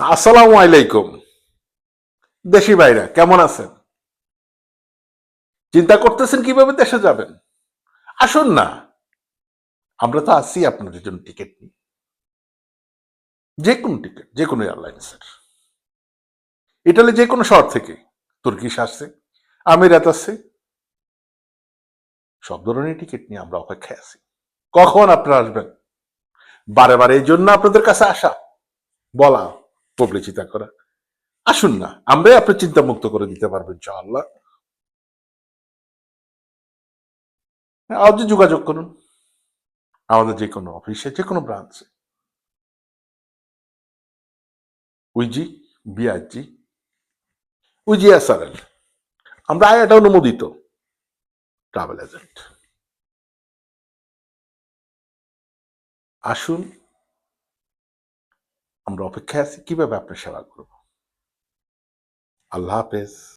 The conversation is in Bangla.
আসসালামু আলাইকুম। দেশি ভাইরা কেমন আছেন? চিন্তা করতেছেন কিভাবে দেশে যাবেন? আসুন না, আমরা তো আছি আপনাদের জন্য টিকিট নিয়ে। যে কোনো টিকিট, যে কোনো এয়ারলাইন্সের। ইটালি যে কোনো শহর থেকে। তুর্কিশ আসছে, আমিরাত আসছে, সব ধরনের টিকিট নিয়ে আমরা অপেক্ষায় আছি। কখন আপনারা আসবেন? বারে বারে এই জন্য আপনাদের কাছে আসা, বলা, পবলিচিতা করা। আসুন না, আমরাই আপনার চিন্তা মুক্ত করে দিতে পারবো ইনশাআল্লাহ। আজও যোগাযোগ করুন আমাদের যে কোনো অফিসে, যে কোনো ব্রাঞ্চে। উইজি, বিআইজি, উইজিএসআরএল, আমরা আয়াটা অনুমোদিত ট্রাভেল এজেন্ট। আসুন, আমরা অপেক্ষায় আছি কিভাবে আপনার সেবা করব। আল্লাহ হাফেজ।